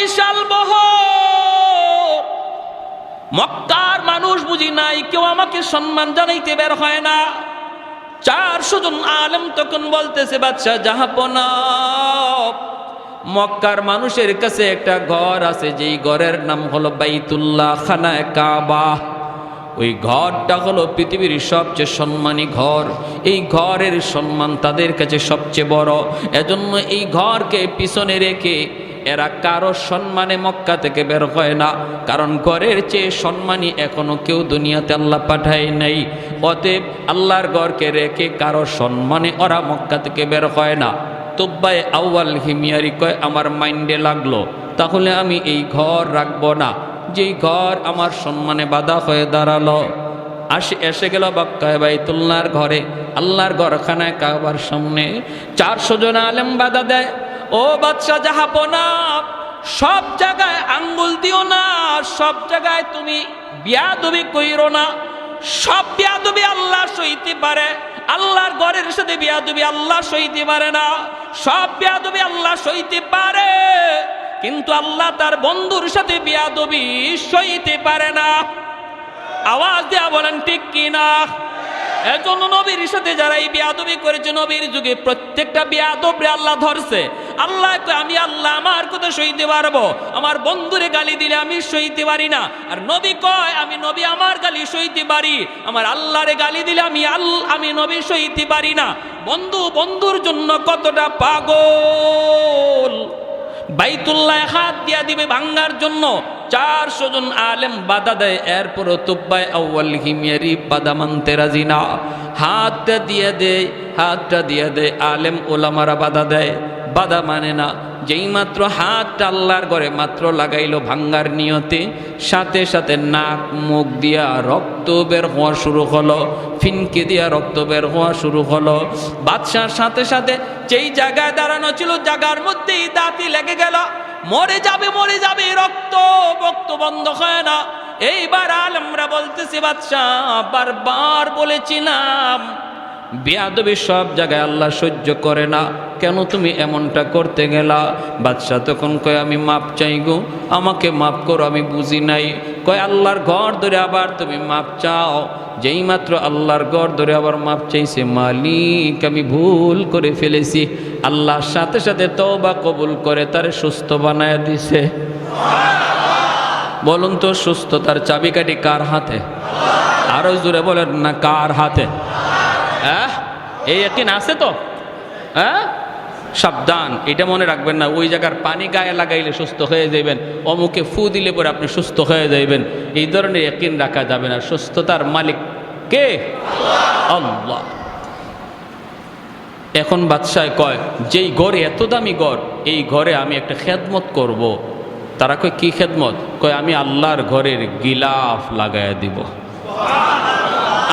বিশাল বহ মক্কার মানুষ বুঝি নাই, কেউ আমাকে সম্মান জানাইতে বের হয় না। 400 জন আলেম তখন বলতেছে, বাদশাহ জাহাপনা, মক্কার মানুষের কাছে একটা ঘর আছে, যেই ঘরের নাম হলো বাইতুল্লাহ, খানায়ে কাবা। ওই ঘরটা হলো পৃথিবীর সবচেয়ে সম্মানী ঘর। এই ঘরের সম্মান তাদের কাছে সবচেয়ে বড়। এজন্য এই ঘরকে পিছনে রেখে এরা কারো সম্মানে মক্কা থেকে বের হয় না, কারণ ঘরের চেয়ে সম্মানী এখনো কেউ দুনিয়াতে আল্লাহ পাঠায় নাই। অতএব আল্লাহর ঘরকে রেখে কারো সম্মানে ওরা মক্কা থেকে বের হয় না। তুব্বায়ে আউয়াল হিমিয়ারি কয়, আমার মাইন্ডে লাগলো, তাহলে আমি এই ঘর রাখবো না, যেই ঘর আমার সম্মানে বাধা হয়ে দাঁড়ালো। এসে গেল মক্কায় বাইতুল্লাহর ঘরে, আল্লাহর ঘরখানায় কাবার সামনে। 400 জন আলেম বাধা দেয়, ও বাদশাহ জাহাপনা, সব জায়গায় আঙ্গুল দিও না, সব জায়গায় তুমি বিয়াদবি কইরো না। সব বিয়াদবি আল্লাহ সইতে পারে, আল্লাহর ঘরের সাথে বিয়াদবি আল্লাহ সইতে পারে না। সব বিয়াদবি আল্লাহ সইতে পারে, কিন্তু আল্লাহ তার বন্ধুর সাথে বিয়াদবি সইতে পারে না। আওয়াজ দেয়া বলেন ঠিক কিনা? এজন্য নবীর সাথে যারা এই বিয়াদবি করেছে, নবীর যুগে প্রত্যেকটা বিয়াদবরে আল্লাহ ধরছে। আল্লাহ কয়, আমি আল্লাহ আমার কথা সইতে পারবো, আমার বন্ধুরে গালি দিলে আমি সইতে পারি না। আর নবী কয়, আমি নবী আমার গালি সইতে পারি, আমার আল্লাহরে গালি দিলে আমি নবী সইতে পারি না। বন্ধু বন্ধুর জন্য কতটা পাগল! বাইতুল্লাহ হাত দিয়া দিবে ভাঙ্গার জন্য 400 জন আলেম বাধা দেয়। এরপরও তুব্বায়ে আউয়াল হিমিয়ারি বাধা মানতে রাজি না। হাতটা দিয়ে দেয় আলেম ওলামারা বাধা দেয়, বাধা মানে না। যেই মাত্র হাতটা আল্লাহর ঘরে মাত্র লাগাইলো ভাঙ্গার নিয়তে, সাথে সাথে নাক মুখ দিয়া রক্ত বের হওয়া শুরু হলো, ফিনকে দিয়া রক্ত বের হওয়া শুরু হলো। বাদশার সাথে সাথে যেই জায়গায় দাঁড়ানো ছিল, জায়গার মধ্যেই দাঁতি লেগে গেল। মরে যাবে, রক্ত বক্ত বন্ধ হয় না। এইবার আলেমরা বলতেছে, বাদশাহ বারবার বলেছিলাম বেয়াদবি সব জায়গায় আল্লাহ সহ্য করে না, কেন তুমি এমনটা করতে গেলা? বাদশাহ তখন কয়, আমি মাপ চাই গো, আমাকে মাপ করো, আমি বুঝি নাই। কয়, আল্লাহর ঘর ধরে আবার তুমি মাপ চাও? যেই মাত্র আল্লাহর ঘর ধরে আবার মাপ চাইছে, মালিক আমি ভুল করে ফেলেছি, আল্লাহর সাথে সাথে তওবা কবুল করে তারে সুস্থ বানায় দিছে। বলুন তো, সুস্থতার চাবিকাঠি কার হাতে? আরো জোরে বলেন না, কার হাতে? এই ইয়াকিন আছে তো? সাবধান, এটা মনে রাখবেন না, ওই জায়গার পানি গায়ে লাগাইলে সুস্থ হয়ে যাবেন, অমুকে ফু দিলে পরে আপনি সুস্থ হয়ে যাইবেন, এই ধরনের ইয়াকিন রাখা যাবে না। সুস্থতার মালিক কে? আল্লাহ। এখন বাদশাহ কয়, যেই ঘরে এত দামি ঘর, এই ঘরে আমি একটা খেদমত করব। তারা কয়, কি খেদমত? কয়, আমি আল্লাহর ঘরের গিলাফ লাগাইয়া দিব।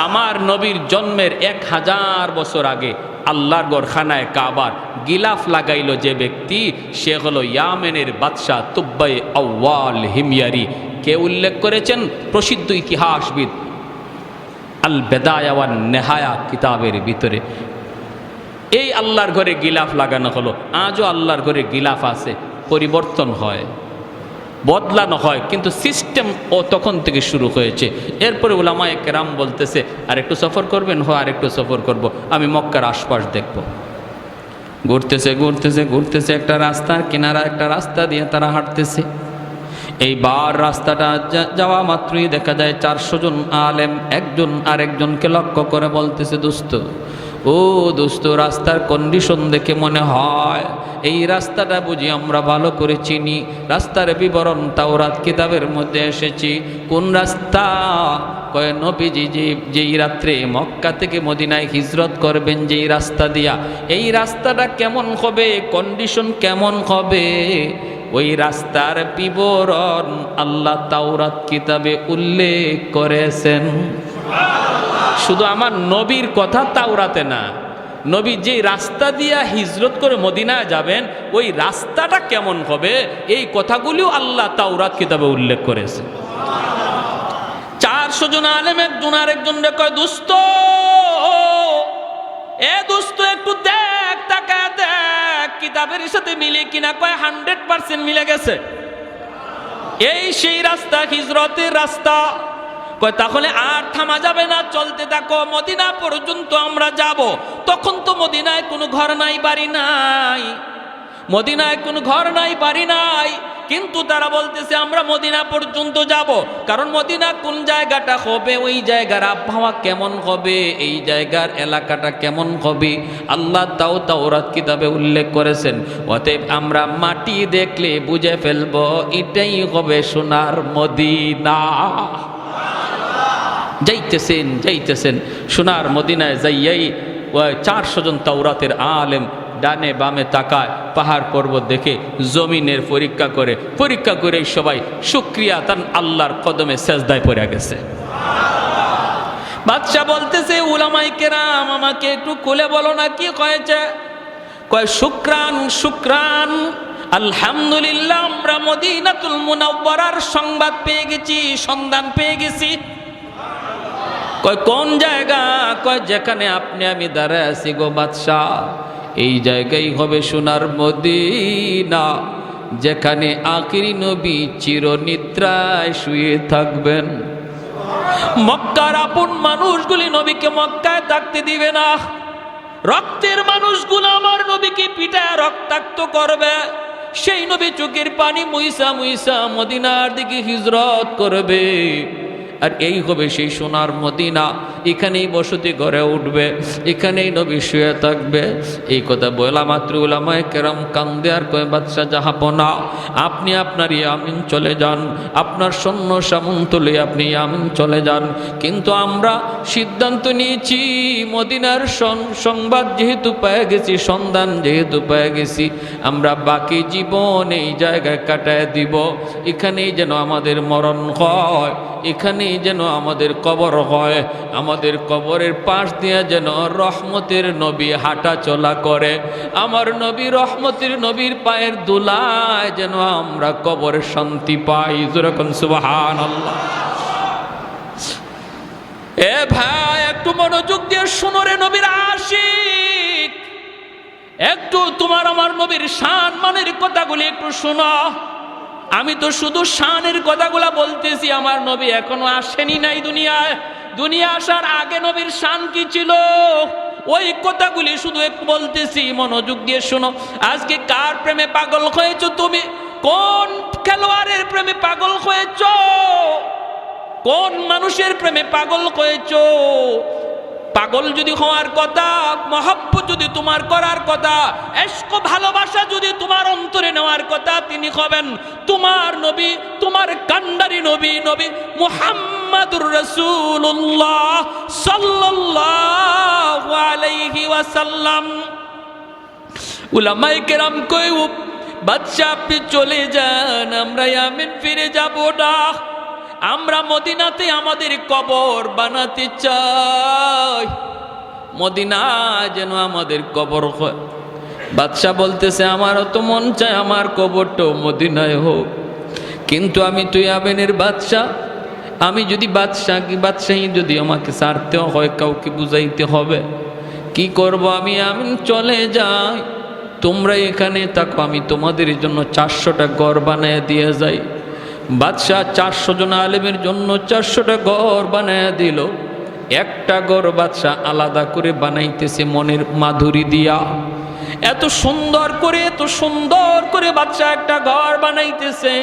আমার নবীর জন্মের 1000 বছর আগে আল্লাহর ঘর খানায় কাবার গিলাফ লাগাইল যে ব্যক্তি, সে হলো ইয়ামেনের বাদশাহ তুব্বায়ে আউয়াল হিমিয়ারি। কে উল্লেখ করেছেন? প্রসিদ্ধ ইতিহাসবিদ আল বেদায়া ওয়ান নেহায়া কিতাবের ভিতরে। এই আল্লাহর ঘরে গিলাফ লাগানো হলো। আজও আল্লাহর ঘরে গিলাফ আছে, পরিবর্তন হয়, বদলানো হয়, কিন্তু সিস্টেম ও তখন থেকে শুরু হয়েছে। এরপরে উলামায়ে কেরাম বলতেছে, আর একটু সফর করবেন? আর একটু সফর করব, আমি মক্কার আশপাশ দেখব। ঘুরতেছে একটা রাস্তার কিনারা, একটা রাস্তা দিয়ে তারা হাঁটতেছে। এইবার রাস্তাটা যাওয়া মাত্রই দেখা যায় 400 জন আলেম একজন আরেকজনকে লক্ষ্য করে বলতেছে, দোস্ত, রাস্তার কন্ডিশন দেখে মনে হয় এই রাস্তাটা বুঝি আমরা ভালো করে চিনি। রাস্তার বিবরণ তাওরাত কিতাবের মধ্যে এসেছি। কোন রাস্তা? কয়, নবীজি যেই রাত্রে মক্কা থেকে মদিনায় হিজরত করবেন যেই রাস্তা দিয়া, এই রাস্তাটা কেমন হবে, কন্ডিশন কেমন হবে, ওই রাস্তার বিবরণ আল্লাহ তাওরাত কিতাবে উল্লেখ করেছেন। শুধু আমার নবীর কথা তাওরাতে না, নবী যে রাস্তা দিয়া হিজরত করে মদিনায় যাবেন, ওই রাস্তাটা কেমন হবে, এই কথাগুলিও আল্লাহ তাওরাত কিতাবে উল্লেখ করেছে। 400 জন আলেম একজন আরেকজনকে কয়, দোস্ত একটু দেখ, তাকায় দেখ কিতাবের সাথে মিলে কিনা। কয়, 100% মিলে গেছে। এই সেই রাস্তা, হিজরতের রাস্তা। কয় তাহলে আর থামা যাবে না, চলতে থাকো, মদিনা পর্যন্ত আমরা যাব। তখন তো মদিনায় কোনো ঘর নাই, বাড়ি নাই, মদিনায় কোনো ঘর নাই, বাড়ি নাই, কিন্তু তারা বলতেছে আমরা মদিনা পর্যন্ত যাব। কারণ মদিনা কোন জায়গাটা হবে, ওই জায়গার আবহাওয়া কেমন হবে, এই জায়গার এলাকাটা কেমন হবে, আল্লাহ তাওরাত কিতাবে উল্লেখ করেছেন। অতএব আমরা মাটি দেখলে বুঝে ফেলবো এটাই হবে সোনার মদিনা। যাইতেছেন সোনার মদিনায় যাইয়াই 400 জন তাওরাতের আলেম ডানে বামে তাকায়, পাহাড় পর্বত দেখে জমিনের পরীক্ষা করে সবাই শুকরিয়া তান আল্লাহর কদমে সেজদায় পড়ে গেছে। বাদশা বলতেছে উলামায়ে কেরাম আমাকে একটু খুলে বলো না কি হয়েছে। কয় শুকরান আলহামদুলিল্লাহ, আমরা মদিনাতুল মুনাওয়ারার সংবাদ পেয়ে গেছি, সন্ধান পেয়ে গেছি। কয় কোন জায়গা? কয় যেখানে আপনি আমি দাঁড়ায় আছি গো বাদশাহ, এই জায়গায় হবে সোনার মদিনা, যেখানে আখিরি নবী চিরনিদ্রায় শুয়ে থাকবেন। মক্কার আপন মানুষগুলি নবীকে মক্কায় থাকতে দিবে না, রক্তের মানুষগুলো আমার নবীকে পিটায় রক্তাক্ত করবে। সেই নবী চোখের পানি মুইসা মদিনার দিকে হিজরত করবে। আর এই হবে সেই সোনার মদিনা, এখানেই বসতি গড়ে উঠবে, এখানেই নবী শুয়ে থাকবে। এই কথা বলা মাত্র উলামায়ে কেরাম কান্দে আর কয় বাদশা জাহাপনা, আপনি আপনার ইয়ামিন চলে যান, আপনার সৈন্য সামন্ত লয়ে আপনি ইয়ামিন চলে যান। কিন্তু আমরা সিদ্ধান্ত নিয়েছি মদিনার সংবাদ যেহেতু পেয়ে গেছি, সন্ধান যেহেতু পেয়ে গেছি, আমরা বাকি জীবন এই জায়গায় কাটায় দিব। এখানেই যেন আমাদের মরণ হয়, এখানেই যেন আমাদের কবর হয়, আমাদের কবরের পাশ দিয়ে যেন রহমতের নবী হাঁটা চলা করে, আমার নবী রহমতের নবীর পায়ের দুলায় যেন আমরা কবরের শান্তি পাই। যেরকম সুবহানাল্লাহ। এ ভাই একটু মনোযোগ দিয়ে শোনো রে নবীর আশিক, একটু তোমার আমার নবীর শান মানের কথাগুলি একটু শোনো। আমি তো শুধু শানের কথাগুলা বলতেছি, আমার নবী এখনো আসেনি নাই দুনিয়ায়। দুনিয়া আসার আগে নবীর শান কি ছিল ওই কথাগুলি শুধু একটু বলতেছি, মনোযোগ দিয়ে শোনো। আজকে কার প্রেমে পাগল হয়েছো তুমি? কোন খেলোয়াড়ের প্রেমে পাগল হয়েছো? কোন মানুষের প্রেমে পাগল হয়েছো? পাগল যদি হওয়ার কথা, মহব্বত যদি তোমার করার কথা, ইশক ভালোবাসা যদি তোমার অন্তরে নেওয়ার কথা, তিনি হবেন তোমার নবী, তোমার কান্ডারি নবী, নবী মুহাম্মাদুর রাসূলুল্লাহ সাল্লাল্লাহু আলাইহি ওয়াসাল্লাম। উলামায়ে কেরাম কই বাদশা আপনি চলে যান, আমরা ইয়ামেন ফিরে যাব না, আমরা মদিনাতে আমাদের কবর বানাতে চাই, মদিনা যেন আমাদের কবর হয়। বাদশা বলতেছে আমারও তো মন চায় আমার কবরটাও মদিনায় হোক, কিন্তু আমি তো ইয়ামেনের বাদশা, আমি যদি বাদশাহী যদি আমাকে ছাড়তে হয়, কাউকে বুঝাইতে হবে, কি করব? আমি ইয়ামেন চলে যাই, তোমরা এখানে থাকো, আমি তোমাদের জন্য 400টা ঘর বানায় দিয়ে যাই। বাদশাহ 400 জন আলেমের জন্য 400টা ঘর বানায় দিল। একটা ঘর বাদশাহ আলাদা করে বানাইতেছে মনের মাধুরী দিয়া, এত সুন্দর করে বাদশাহ একটা ঘর বানাইতেছে।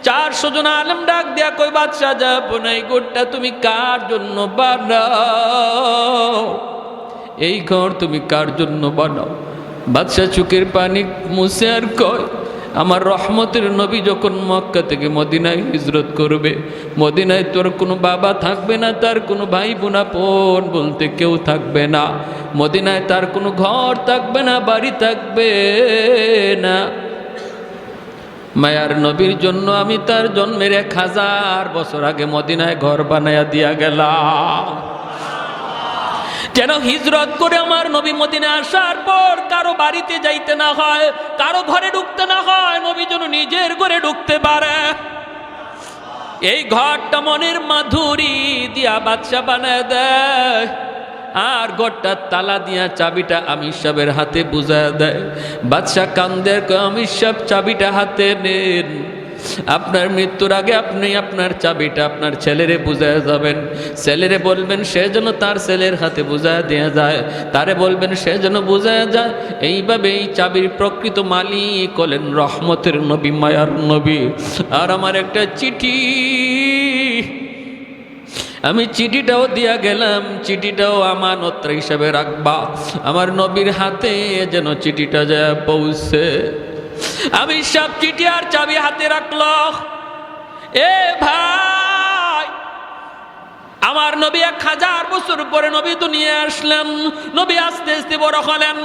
400 জন আলেম ডাক দিয়া কই বাদশাহ যাব না, এই ঘরটা তুমি কার জন্য বানাও? এই ঘর তুমি কার জন্য বানাও? বাদশাহ চোখের পানি মুছে আর কয় আমার রহমতের নবী যখন মক্কা থেকে মদিনায় হিজরত করবে, মদিনায় তোর কোনো বাবা থাকবে না, তার কোনো ভাই বোনাপন বলতে কেউ থাকবে না, মদিনায় তার কোনো ঘর থাকবে না, বাড়ি থাকবে না। মায়ার নবীর জন্য আমি তার জন্মের 1000 বছর আগে মদিনায় ঘর বানায়া দিয়া গেলাম, যেন হিজরত করে আমার নবী মদিনা আসার পর কারো বাড়িতে যাইতে না হয়, কারো ঘরে ঢুকতে না হয়, নবী যেন নিজের ঘরে ঢুকতে পারে। এই ঘরটা মনের মাধুরী দিয়া বাদশা বানায় দেয়, আর ঘরটার তালা দিয়া চাবিটা আমির সাহেবের হাতে বুঝায় দেয়। বাদশা কান্দের আমির সাহেব চাবিটা হাতে নেন, আপনার মৃত্যুর আগে আপনি আপনার চাবিটা আপনার ছেলেরে বুঝায় যাবেন, ছেলেরে বলবেন সে যেন তার ছেলের হাতে বুঝায় দেয়া যায়, তারে বলবেন সে যেন বুঝায় যায়। এইভাবে এই চাবির প্রকৃত মালিক হলেন রহমতের নবী, মায়ার নবী। আর আমার একটা চিঠি, আমি চিঠিটাও দিয়া গেলাম, চিঠিটাও আমানত হিসাবে রাখবা, আমার নবীর হাতে যেন চিঠিটা যায় পৌঁছে। আমি সব চিঠি আর চাবি হাতে রাখল। এ ভাই, আমার নবী 1000 বছর পরে নবী দুনিয়ায় আসলেন, নবী আস্তে আস্তে বড় হলেন।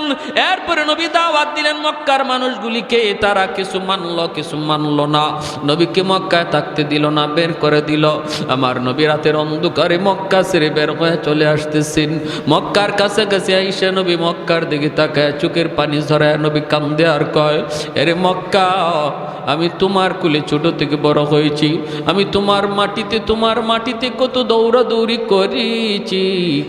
এরপরে নবী দাওয়াত দিলেন মক্কার মানুষগুলিকে, তারা কিছু মানলো কিছু মানলো না। নবীকে মক্কায় থাকতে দিল না, বের করে দিল। আমার নবী রাতের অন্ধকারে মক্কা ছেড়ে বের হয়ে চলে আসতেছেন। মক্কার কাছাকাছি আইসা নবী মক্কার দিকে তাকায় চোখের পানি ঝরায় নবী কান্দে আর কয়, এরে মক্কা, আমি তোমার কুলে ছোট থেকে বড় হয়েছি, আমি তোমার মাটিতে কত দৌড়াদৌড়ি করেছি,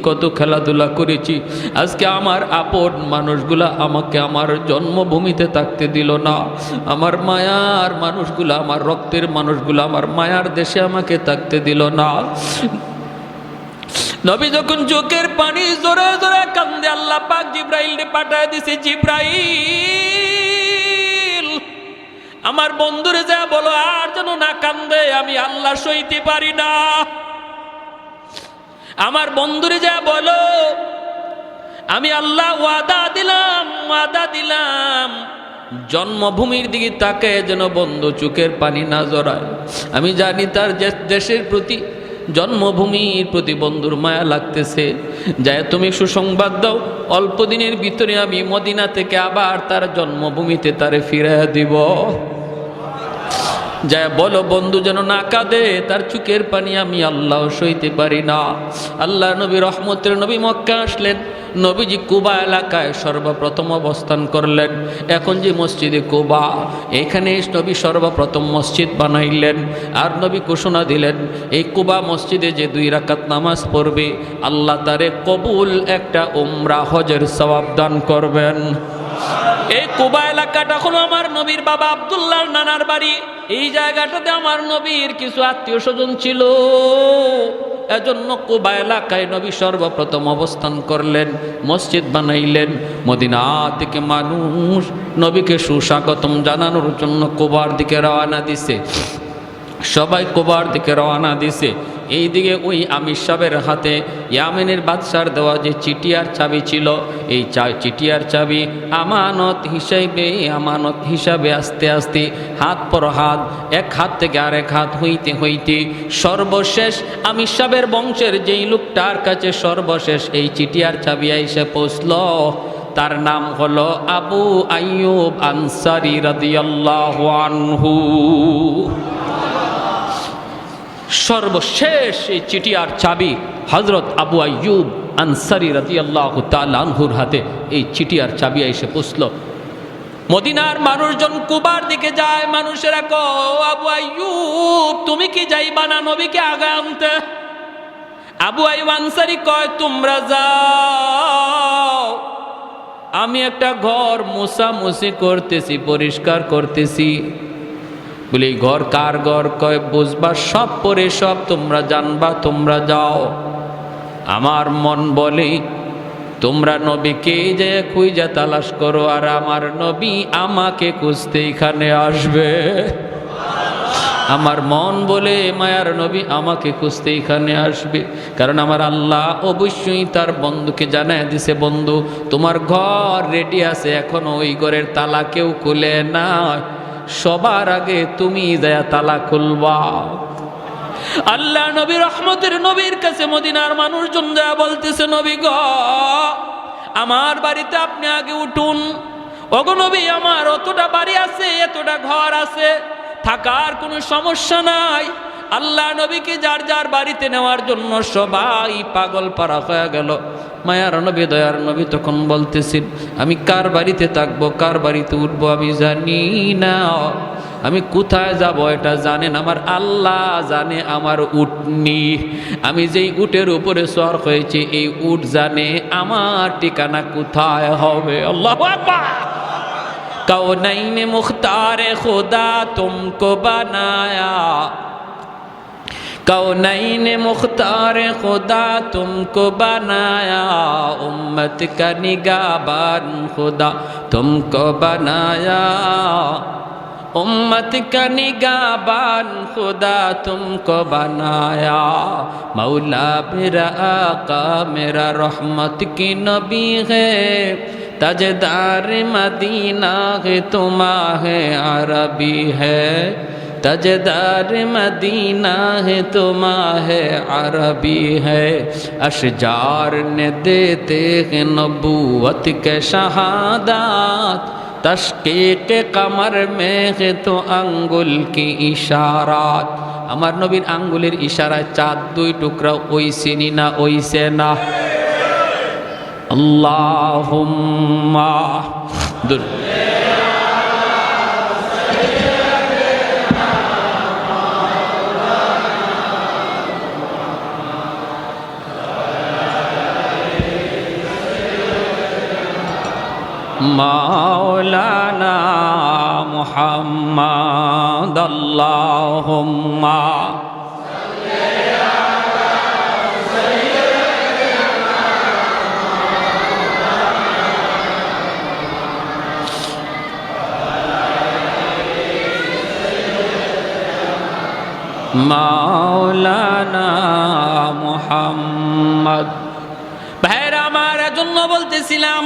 কত খেলাধুলা করেছি। আজকে আমার আপন মানুষগুলা আমাকে আমার জন্মভূমিতে থাকতে দিল না, আমার মায়ার মানুষগুলা, আমার রক্তের মানুষগুলা আমার মায়ার দেশে আমাকে থাকতে দিল না। নবী যখন চোখের পানি জোরে জোরে কান্দে, আল্লাহ পাক জিব্রাইলকে পাঠায় দিছে, জিব্রাইল আমার বন্ধুরে যা বলো আর যেন না কান্দে, আমি আল্লাহ সইতে পারি না। আমার বন্ধুরে যা বলো, আমি আল্লাহ ওয়াদা দিলাম জন্মভূমির দিকে তাকে যেন বন্ধু চোখের পানি না জড়ায়। আমি জানি তার দেশের প্রতি, জন্মভূমির প্রতি বন্ধুর মায়া লাগতেছে। যায় তুমি সুসংবাদ দাও, অল্প দিনের ভিতরে আমি মদিনা থেকে আবার তার জন্মভূমিতে তারে ফিরিয়ে দিব। যায় বলো বন্ধু যেন না কাঁদে, তার চোখের পানি আমি আল্লাহ সইতে পারি না। আল্লাহ নবী রহমতের নবী মক্কা আসলেন। নবীজি কুবা এলাকায় সর্বপ্রথম অবস্থান করলেন। এখন যে মসজিদে কুবা, এখানে নবী সর্বপ্রথম মসজিদ বানাইলেন। আর নবী ঘোষণা দিলেন, এই কুবা মসজিদে যে 2 রাকাত নামাজ পড়বে, আল্লাহ তারে কবুল একটা উমরা হজের সওয়াব দান করবেন। এই কুবা এলাকাটা হলো আমার নবীর বাবা আব্দুল্লাহর নানার বাড়ি। এই জায়গাটাতে আমার নবীর কিছু আত্মীয় স্বজন ছিল, এজন্য কুবা এলাকায় নবী সর্বপ্রথম অবস্থান করলেন, মসজিদ বানাইলেন। মদিনা থেকে মানুষ নবীকে সুস্বাগতম জানানোর জন্য কুবার দিকে রওনা দিছে, সবাই কুবার দিকে রওনা দিছে। এইদিকে ওই আমির সাহেবের হাতে ইয়ামেনের বাদশার দেওয়া যে চিঠি আর চাবি ছিল, এই চিঠি আর চাবি আমানত হিসাবে আস্তে আস্তে হাত পর হাত, এক হাত থেকে আরেক হাত হইতে হইতে সর্বশেষ আমির সাহেবের বংশের যেই লোকটার কাছে সর্বশেষ এই চিঠি আর চাবি এসে পৌঁছল, তার নাম হলো আবু আইয়ুব আনসারী রাদিয়াল্লাহু আনহু। সর্বশেষ এই চিঠি আর চাবি হযরত আবু আইয়ুব আনসারী রাদিয়াল্লাহু তাআলা আনহুর হাতে এই চিঠি আর চাবি এসে পৌঁছল। মদিনার মানুষজন কুবার দিকে যায়, মানুষেরা কয়, আবু আইয়ুব তুমি কি যাইবা না নবীকে আগে আনতে? আবু আইয়ুব আনসারী কয়, তোমরা যাও, আমি একটা ঘর মোছামুছি করতেছি, পরিষ্কার করতেছি। বলে এই ঘর কার ঘর? কয় বুঝবা সব পরে সব তোমরা জানবা, তোমরা যাও। আমার মন বলে তোমরা নবীকে যে খুঁজে তালাশ করো, আর আমার নবী আমাকে খুঁজতে এখানে আসবে। আমার মন বলে মায়ার নবী আমাকে খুঁজতে এখানে আসবে, কারণ আমার আল্লাহ অবশ্যই তার বন্ধুকে জানায় দিছে, বন্ধু তোমার ঘর রেডি আছে, এখনো ওই ঘরের তালা কেউ খুলে না, সবার আগে তুমি যায় তালা খুলবা। আল্লাহ নবী রহমতের নবীর কাছে মদিনার মানুষজন যা বলতেছে, নবী গো আমার বাড়িতে আপনি আগে উঠুন। ওগো নবী আমার অতটা বাড়ি আছে, এতটা ঘর আছে, থাকার কোনো সমস্যা নাই। আল্লাহ নবীকে যার যার বাড়িতে নেওয়ার জন্য সবাই পাগল পারা হয়ে গেল। মায়ার নবী দয়ার নবী তখন বলতেছেন, আমি কার বাড়িতে থাকবো, কার বাড়িতে উঠবো আমি জানি না, আমি কোথায় যাব এটা জানেন আমার আল্লাহ জানে। আমার উটনি, আমি যেই উটের উপরে সওয়ার হয়েছি, এই উট জানে আমার ঠিকানা কোথায় হবে। আল্লাহু আকবার। कौनैन मुख्तार खुदा तुमको बनाया, कौनैन मुख्तार खुदा तुमको बनाया, उम्मत का निगाहबान खुदा तुमको बनाया, उम्मत का निगाहबान खुदा तुमको बनाया। मौला मेरा आका मेरा रहमत की नबी है, ताजदार मदीना है तुम्हारे अरबी है, ताजदार मदीना है तुम्हारे अरबी है। अशजार ने देते हैं नबूवत के शहादात, तशकीक कमर में है तो अंगुल की इशारात। আমার নবীর আঙ্গুলের ইশারায় চাঁদ দুই টুকরা ওইছে না ওইছে না। আল্লাহুম্মা মাওলানা মুহাম্মদ আল্লাহুম্মা মাওলানা মুহাম্মদ। ভাইরা আমার জন্য বলতেছিলাম,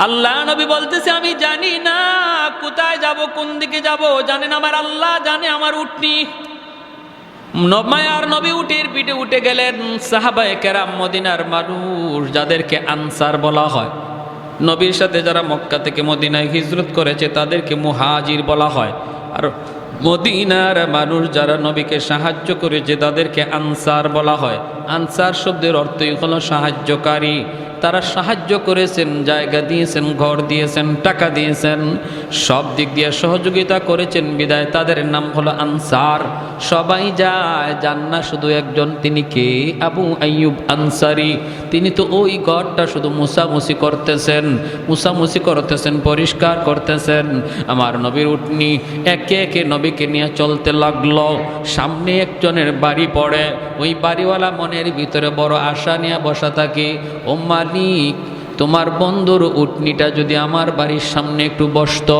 আল্লাহ নবী বলতেছে আমি জানি না কোথায় যাব, কোন দিকে যাব, জানেন আমার আল্লাহ জানে। আমার উটনি মায়ার নবী উটের পিঠে উঠে গেলেন। সাহাবায়ে কেরাম মদিনার মানুষ যাদেরকে আনসার বলা হয়, নবীর সাথে যারা মক্কা থেকে মদিনায় হিজরত করেছে তাদেরকে মুহাজির বলা হয়। আর মদিনার মানুষ যারা নবীকে সাহায্য করেছে তাদেরকে আনসার বলা হয়। আনসার শব্দের অর্থই হলো সাহায্যকারী। তারা সাহায্য করেছেন, জায়গা দিয়েছেন, ঘর দিয়েছেন, টাকা দিয়েছেন, সব দিক দিয়ে সহযোগিতা করেছেন, বিদায় তাদের নাম হলো আনসার। সবাই যায়, যান না শুধু একজন। তিনি কে? আবু আইয়ুব আনসারি। তিনি তো ওই ঘরটা শুধু মুছামুছি করতেছেন, পরিষ্কার করতেছেন। আমার নবীর উটনি একে একে নবীকে নিয়ে চলতে লাগলো। সামনে একজনের বাড়ি পড়ে, ওই বাড়িওয়ালা মনের ভিতরে বড় আশা নিয়ে বসা থাকে, ও মালিক তোমার বন্ধুর উটনিটা যদি আমার বাড়ির সামনে একটু বসতো,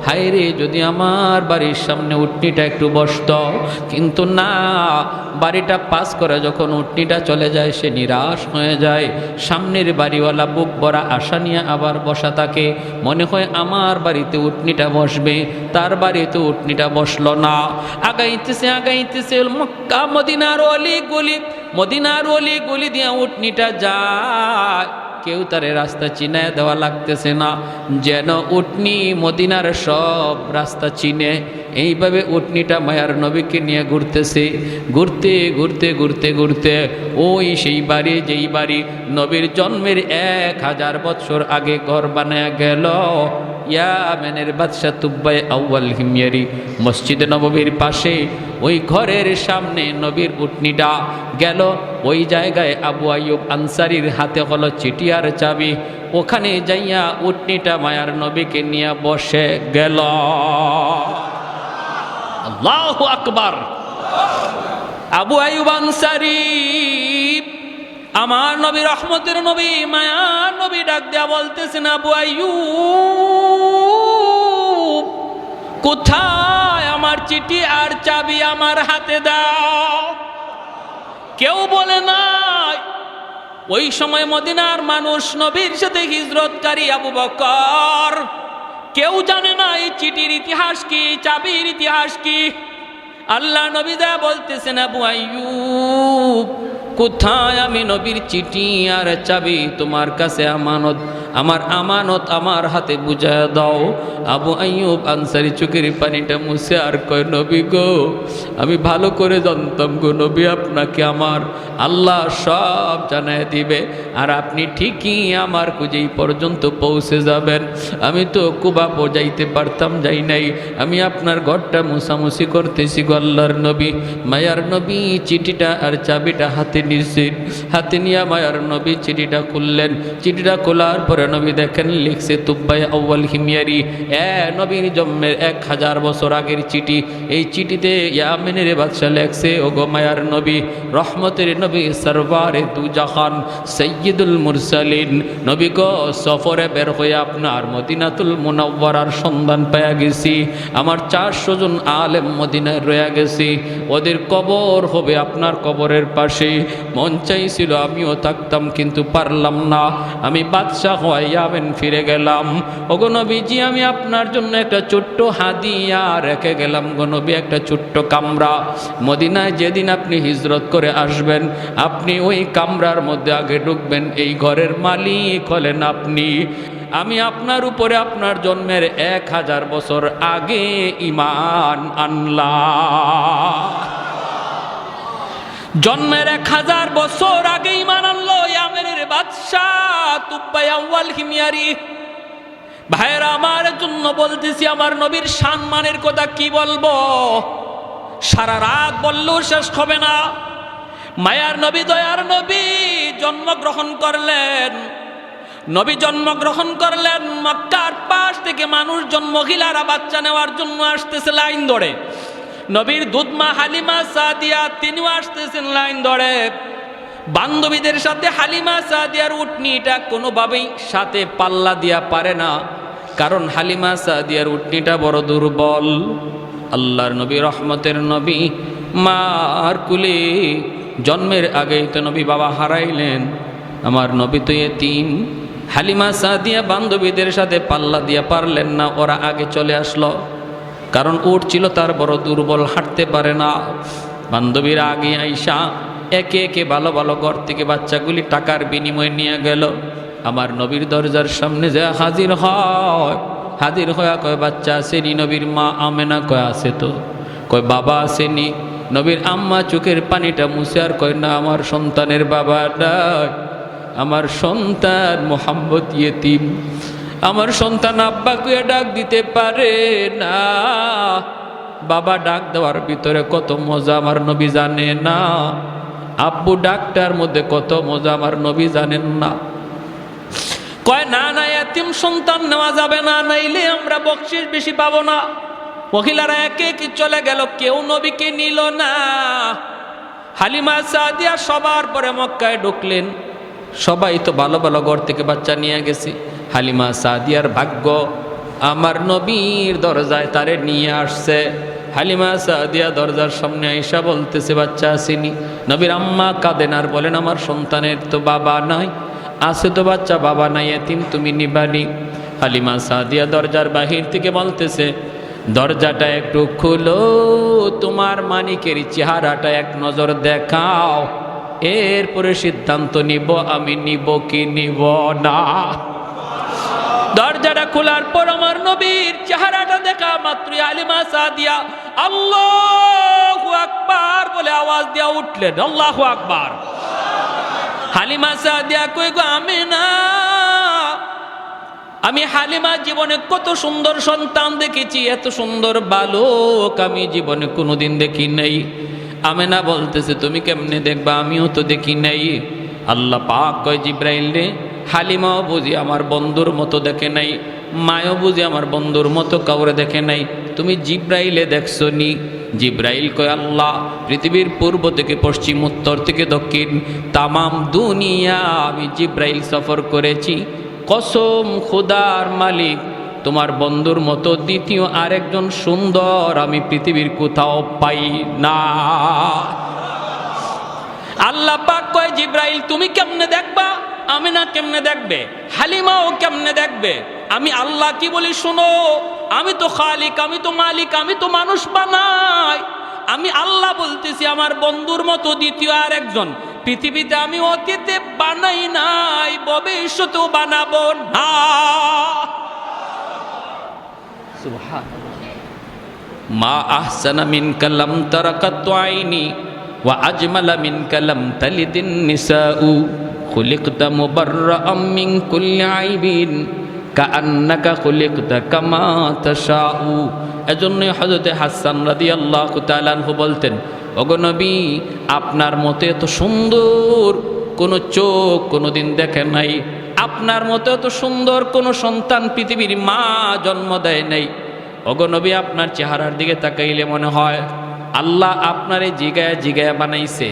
হায়রে যদি আমার বাড়ির সামনে উটনিটা একটু বসতো। কিন্তু না, বাড়িটা পাস করে যখন উটনিটা চলে যায় সে নিরাশ হয়ে যায়। সামনের বাড়িওয়ালা বুক ভরা আশা নিয়ে আবার বসা থাকে, মনে হয় আমার বাড়িতে উটনিটা বসবে, তার বাড়িতে উটনিটা বসলো না। আগাইতেছে মক্কা মদিনার অলি গলি দিয়ে উটনিটা যায়। কেউ তারে রাস্তা চিনায় দেওয়া লাগতেছে না, যেন উটনি মদিনার সব রাস্তা চিনে। এইভাবে উটনিটা মায়ার নবীকে নিয়ে ঘুরতেছে। ঘুরতে ওই সেই বাড়ি, যেই বাড়ি নবীর জন্মের 1000 বছর আগে ঘর বানায় গেল ইয়ামেনের বাদশা তুব্বাই আউয়াল হিময়ারি মসজিদে নববীর পাশে। ওই ঘরের সামনে নবীর উটনিটা গেল। ওই জায়গায় আবু আইয়ুব আনসারির হাতে হলো চিঠি আর চাবি। ওখানে যাইয়া উটনিটা মায়ার নবীকে নিয়ে বসে গেল। আল্লাহু আকবার। আবু আইয়ুব আনসারি আমার নবী, রহমতের নবী, মায়ার নবী ডাক দেয়া বলতেছেন, আবু আইয়ুব কোথায় আমার চিঠি আর চাবি আমার হাতে দাও। কেউ বলে নাই। ওই সময় মদিনার মানুষ নবীর সাথে হিজরতকারী আবু বকর, কেউ জানে না এই চিঠির ইতিহাস কি, চাবির ইতিহাস কি। আল্লাহ নবী দা বলতেছেন, আবু আইয়ুব কোথায় আমি নবীর চিঠি আর চাবি তোমার কাছে আমানত, আমার আমানত আমার হাতে বুঝায় দাও। আবু আইয়ুব আনসারি চোখের পানিটা মুছে আর কয়, নবী গো আমি ভালো করে জানতাম গো নবী, আপনাকে আমার আল্লাহ সব জানায় দিবে, আর আপনি ঠিকই আমার খুঁজেই পর্যন্ত পৌঁছে যাবেন। আমি তো কুবা বোঝাইতে পারতাম, যাই নাই। আমি আপনার ঘরটা মুছামুছি করতেছি গো আল্লাহর নবী। মায়ার নবী চিঠিটা আর চাবিটা হাতে নিয়েছেন। হাতে নিয়ে মায়ার নবী চিঠিটা খুললেন। চিঠিটা খোলার পরে নবী দেখেন লিখছে তুব্বাই আউয়াল হিমিয়ারি, নবীর জন্মের 1000 বছর আগের চিঠি। এই চিঠিতে ইয়ামেনের বাদশা লেখছে, ওগো মায়ার নবী, রহমতের নবী, সরওয়ারে দু জাহান, সৈয়দুল মুরসালিন, নবী গো সফরে বের হয়ে আপনার মদিনাতুল মুনাওয়ারার সন্ধান পেয়ে গেছি। আমার 400 জন আলেম মদিনায় রয়ে গেছি, ওদের কবর হবে আপনার কবরের পাশে। মন চাইছিল আমিও থাকতাম, কিন্তু পারলাম না। আমি বাদশাহ হয়ে ইয়ামেন ফিরে গেলাম। ওগো নবীজি, আমি আপনার জন্য একটা ছোট্ট হাদিয়া রেখে গেলাম গো নবী, একটা ছোট্ট কামরা। মদিনায় যেদিন আপনি হিজরত করে আসবেন, আপনি ওই কামরার মধ্যে আগে ঢুকবেন, এই ঘরের মালিক হলেন আপনি। আমি আপনার উপরে আপনার জন্মের 1000 বছর আগে ঈমান আনলাম। জন্মের 1000 বছর আগে ঈমান আনলো ইয়ামেনের বাদশাহ তুব্বাই আউয়াল হিমিয়ারি। ভাইরা আমার জন্য বলতেছি, আমার নবীর সম্মানের কথা কি বলবো, সারা রাত বললেও শেষ হবে না। মায়ার নবী, দয়ার নবী জন্মগ্রহণ করলেন। নবী জন্মগ্রহণ করলেন, মক্কার পাশ থেকে মানুষজন, মহিলারা বাচ্চা নেওয়ার জন্য আসতেছে লাইন ধরে। নবীর দুধমা হালিমা সাদিয়া তিনিও আসতেছেন লাইন ধরে। বান্ধবীদের সাথে হালিমা সাদিয়ার উটনিটা কোনোভাবেই সাথে পাল্লা দিয়া পারে না, কারণ হালিমা সাদিয়ার উটনিটা বড় দুর্বল। আল্লাহর নবী, রহমতের নবী, মার কুলে জন্মের আগেই তো নবী বাবা হারাইলেন। আমার নবী তো এতিম। হালিমা সাদিয়া বান্ধবীদের সাথে পাল্লা দিয়া পারলেন না, ওরা আগে চলে আসলো, কারণ উট ছিল তার বড় দুর্বল, হাঁটতে পারে না। বান্ধবীরা আগে আইসা একে একে ভালো ভালো ঘর থেকে বাচ্চাগুলি টাকার বিনিময়ে নিয়ে গেল। আমার নবীর দরজার সামনে যে হাজির হয়, হাজির হয়ে কয় বাচ্চা আসেনি? নবীর মা আমেনা কয় আছে তো। কয় বাবা আসেনি? নবীর আম্মা চোখের পানিটা মুছে আর কয় না, আমার সন্তানের বাবা নাই, আমার সন্তান মোহাম্মদ ইয়েতিম, আমার সন্তান আব্বা কুয়ে ডাক দিতে পারে না। বাবা ডাক দেওয়ার ভিতরে কত মজা আমার নবী জানে না, আব্বু ডাকটার মধ্যে কত মজা আমার নবী জানেন না। কয় না না, এতিম সন্তান নেওয়া যাবে না, নাইলে আমরা বকশিশ বেশি পাবো না। মহিলারা একে একে চলে গেল, কেউ নবীকে নিল না। হালিমা সাদিয়া সবার পরে মক্কায় ঢুকলেন। সবাই তো ভালো ভালো ঘর থেকে বাচ্চা নিয়ে গেছে। হালিমা সাদিয়ার ভাগ্য, আমার নবীর দরজায় তারে নিয়ে আসছে। হালিমা সাদিয়া দরজার সামনে আইসা বলতেছে, বাচ্চা আসেনি? নবীর আম্মা কাঁদেন আর বলেন, আমার সন্তানের তো বাবা নাই। আছে তো বাচ্চা, বাবা নাই, এতিম, তুমি নিবানি। হালিমা সাদিয়া দরজার বাহির থেকে বলতেছে, দরজাটা একটু খুলো, তোমার মানিকের চেহারাটা এক নজর দেখাও, এরপরে সিদ্ধান্ত নিব আমি নিব কি নিব না। দরজাটা খোলার পর আমার নবীর চেহারাটা দেখা মাত্র হালিমা সাদিয়া আল্লাহু আকবার বলে আওয়াজ দিয়া উঠলেন। আল্লাহু আকবার। হালিমা সাদিয়া কই গো আমেনা, আমি হালিমা জীবনে কত সুন্দর সন্তান দেখেছি, এত সুন্দর বালক আমি জীবনে কোনোদিন দেখি নাই। আমেনা বলতেছে, তুমি কেমনে দেখবা, আমিও তো দেখি নাই। আল্লাহ পাক কয় জিব্রাইল রে, হালিমাও বুঝি আমার বন্ধুর মতো দেখে নাই, মায়ও বুঝি আমার বন্ধুর মতো কাউরে দেখে নাই, তুমি জিব্রাইলে দেখছো নি? জিব্রাইল কয়, আল্লাহ পৃথিবীর পূর্ব থেকে পশ্চিম, উত্তর থেকে দক্ষিণ, তামাম দুনিয়া আমি জিব্রাইল সফর করেছি। কসম খোদার মালিক, তোমার বন্ধুর মতো দ্বিতীয় আরেকজন সুন্দর আমি পৃথিবীর কোথাও পাই না। আল্লাহ পাক কয়, জিব্রাইল তুমি কেমনে দেখবা, আমিনা কেমনে দেখবে, হালিমাও কেমনে দেখবে? আমি আল্লাহ কি বলি শুনো, আমি তো খালিক, আমি তো মালিক, আমি তো মানুষ বানাই। আমি আল্লাহ বলতেছি, আমার বন্ধুর মতো দ্বিতীয় আরেকজন পৃথিবীতে আমি অতীতে বানাই নাই, ভবিষ্যতেও বানাবো না। মা আহসানা মিনকা লাম তারা কাত্তু আইনি ওয়া আজমালা মিনকা লাম তালিদিন নিসাউ খুলিকতা মুবাররাআম মিন কুল্লি আইবিন কাআন্নাকা খুলিকতা কামা তাশাউ। এজন্যই হযরতে হাসান রাদিয়াল্লাহু তাআলা আনহু বলতেন, ওগো নবী, আপনার মতো এত সুন্দর কোন চোখ কোনোদিন দেখে নাই, আপনার মতো এত সুন্দর কোনো সন্তান পৃথিবীর মা জন্ম দেয় নাই। ওগো নবী, আপনার চেহারার দিকে তাকাইলে মনে হয় আল্লাহ আপনারে জিগায়া জিগায়া বানাইছে।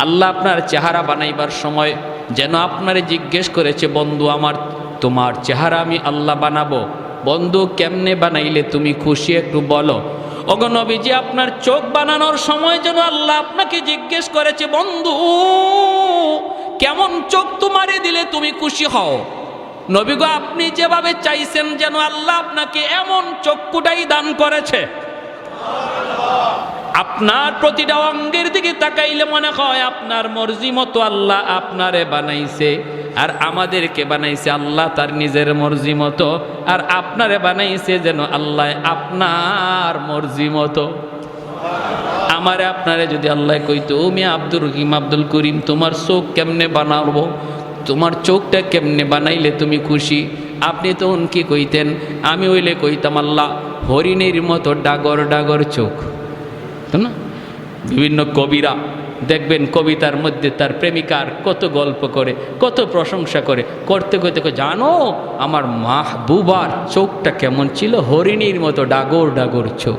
আল্লাহ আপনার চেহারা বানাইবার সময় যেন আপনারে জিজ্ঞেস করেছে, বন্ধু আমার, তোমার চেহারা আমি আল্লাহ বানাবো, বন্ধু কেমনে বানাইলে তুমি খুশি, একটু বলো। ওগো নবীজি, আপনার চোখ বানানোর সময় যেন আল্লাহ আপনাকে জিজ্ঞেস করেছে, বন্ধু কেমন চোখ তোমারে দিলে তুমি খুশি হও। নবী গো, আপনি যেভাবে চাইছেন যেন আল্লাহ আপনাকে এমন চক্ষুটাই দান করেছে। আপনার প্রতিটা অঙ্গের দিকে তাকাইলে মনে হয় আপনার মর্জি মতো আল্লাহ আপনারে বানাইছে, আর আমাদেরকে বানাইছে আল্লাহ তার নিজের মর্জি মতো, আর আপনারে বানাইছে যেন আল্লাহ আপনার মর্জি মতো। আমারে আপনারে যদি আল্লাহ কইতো, আমি আব্দুর রহিম আব্দুল করিম, তোমার চোখ কেমনে বানাবো, তোমার চোখটা কেমনে বানাইলে তুমি খুশি, আপনি তো কি কইতেন? আমি হইলে কইতাম আল্লাহ হরিণের মতো ডাগর ডাগর চোখ। না, বিভিন্ন কবিরা দেখবেন কবিতার মধ্যে তার প্রেমিকার কত গল্প করে, কত প্রশংসা করে, করতে করতে জানো আমার মাহবুবার চোখটা কেমন ছিল, হরিণীর মতো ডাগর ডাগর চোখ।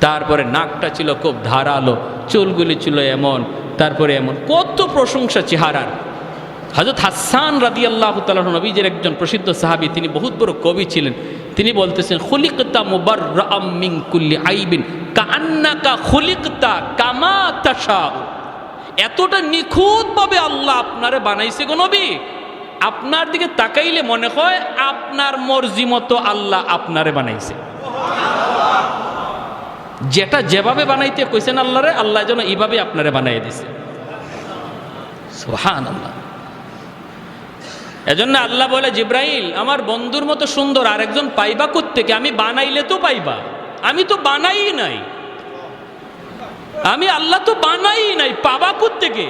তারপরে নাকটা ছিল খুব ধারালো, চুলগুলি ছিল এমন, তারপরে এমন কত প্রশংসা চেহারার। হযরত হাসান রাদিয়াল্লাহু তাআলা নবীজির একজন প্রসিদ্ধ সাহাবী, তিনি বহুত বড় কবি ছিলেন। তিনি বলতেছেন, খুলিকতা মুবাররাআম মিন কুল্লি আইবিন কাআন্নাকা খুলিকতা কামা তাশাউ। এতটা নিখুঁতভাবে আল্লাহ আপনারে বানাইছে গো নবী, আপনার দিকে তাকাইলে মনে হয় আপনার মর্জি মতো আল্লাহ আপনারে বানাইছে। যেটা যেভাবে বানাইতে কইছেন আল্লাহরে, আল্লাহ যেন এইভাবে আপনারে বানাই দিছে। সুবহানাল্লাহ। এজন্য আল্লাহ বলে, জিব্রাইল আমার বন্ধুর মতো সুন্দর আরেকজন পাইবা কোত্থেকে? আমি বানাইলে তো পাইবা, আমি তো বানাই নাই, আমি আল্লাহ তো বানাই নাই, পাবা কোত্থেকে?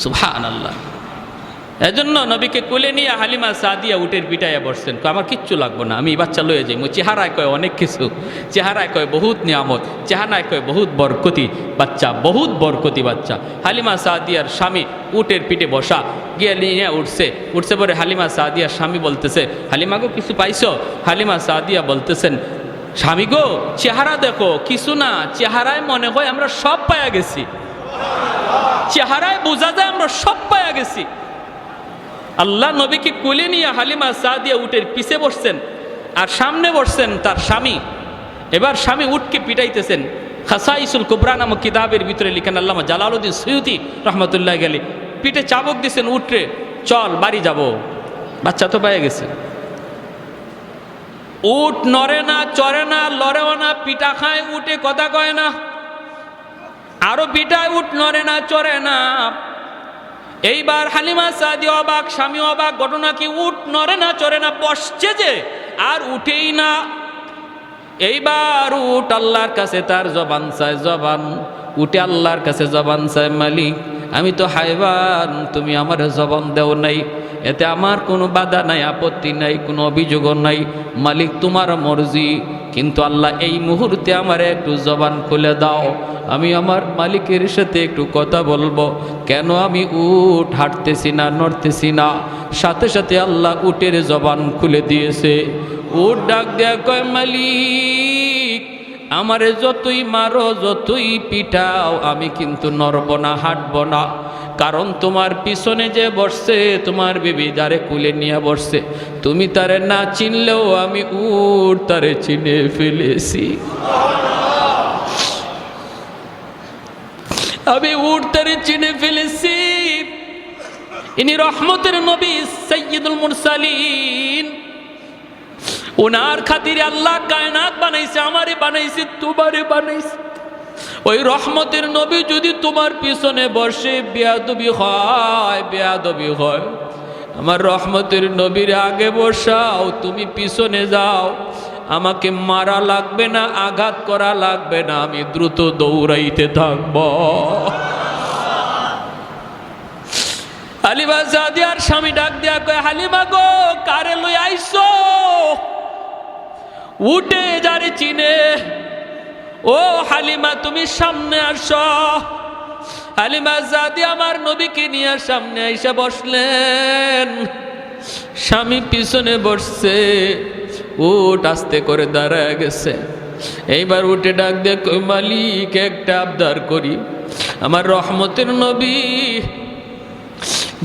সুবহানাল্লাহ। এজন্য নবীকে কোলে নিয়ে হালিমা সাদিয়া উটের পিটাইয়া বসছেন, আমার কিচ্ছু লাগবো না, আমি এই বাচ্চা লয়ে যাই। চেহারায় কয় অনেক কিছু, চেহারায় কয় বহুত নিয়ামত, চেহারায় কয় বহুত বরকতি বাচ্চা, বহুত বরকতি বাচ্চা। হালিমা সাদিয়ার স্বামী উটের পিঠে বসা, গিয়ে নিয়ে উঠছে পরে হালিমা সাদিয়ার স্বামী বলতেছে, হালিমা গো কিছু পাইছো? হালিমা সাদিয়া বলতেছেন, স্বামী গো চেহারা দেখো, কিছু না, চেহারায় মনে হয় আমরা সব পায়া গেছি, চেহারায় বোঝা যায় আমরা সব পায়া গেছি। আল্লাহ নবীকে কোলে নিয়ে হালিমা সাদিয়া উটের পিছে বসছেন, আর সামনে বসছেন তার স্বামী। এবার স্বামী উটকে পিটাইতেছেন। খাসাইসুল কুবরা নামক কিতাবের ভিতরে লিখেন আল্লামা জালালউদ্দিন সুয়ুতি রহমতুল্লাহ গেলি, পিঠে চাবুক দিছেন, উঠরে চল বাড়ি যাব, বাচ্চা তো পেয়ে গেছে। উট নড়ে না, চড়ে না, লড়েও না, পিঠা খায় উঠে, কথা কয় না, আরো পিঠায় উট নড়ে না, চড়ে না। এইবার হালিমা সাদিয়া অবাক, স্বামী অবাক, ঘটনা কি? উট নড়ে না, চড়ে না, বসছে যে আর উঠেই না। এইবার উট আল্লাহর কাছে তার জবান চায়, জবান উঠে আল্লাহর কাছে জবান চায়, মালিক আমি তো হায়বান, তুমি আমার জবান দেও নাই, এতে আমার কোনো বাধা নাই, আপত্তি নাই, কোনো অভিযোগও নাই, মালিক তোমার মর্জি, কিন্তু আল্লাহ এই মুহূর্তে আমার একটু জবান খুলে দাও, আমি আমার মালিকের সাথে একটু কথা বলবো। কেন আমি উট হাঁটতেছি না, নড়তেছি না? সাথে সাথে আল্লাহ উটের জবান খুলে দিয়েছে। উট ডাক দেয়া কয়, মালিক আমারে যতই মারো, যতই পিটাও, আমি কিন্তু নড়ব না, হাঁটব না, কারণ তোমার পিছনে যে বসছে তোমার বিবি, যারে কুলে নিয়ে বসছে, তুমি তারে না চিনলেও আমি উট তারে চিনে ফেলেছি, আমি উট তারে চিনে ফেলেছি। ইনি রহমতের নবী সাইয়্যিদুল মুরসালিন, ওনার খাতিরে আল্লাহ কায়নাত বানাইছে, আমারে বানাইছে, তোমারে বানাইছে। ওই রহমতের নবী যদি তোমার পিছনে বসে, বেয়াদবি হয়, বেয়াদবি হয়। আমার রহমতের নবীর আগে বসাও, তুমি পিছনে যাও, আমাকে মারা লাগবে না, আঘাত করা লাগবে না, আমি দ্রুত দৌড়াইতে থাকব। হালিমা সাদিয়ার স্বামী ডাক দিয়া কয়, হালিমা গো কারে লই আইছো? উঠে যারে চিনে, ও হালিমা তুমি সামনে আসো। হালিমা সাদিয়া আমার নবীকে নিয়ে সামনে আইসা বসলেন, স্বামী পিছনে বসছে, উট আস্তে করে দাঁড়ায় গেছে। এইবার উঠে ডাক দিয়ে কই, মালিক একটা আবদার করি, আমার রহমতের নবী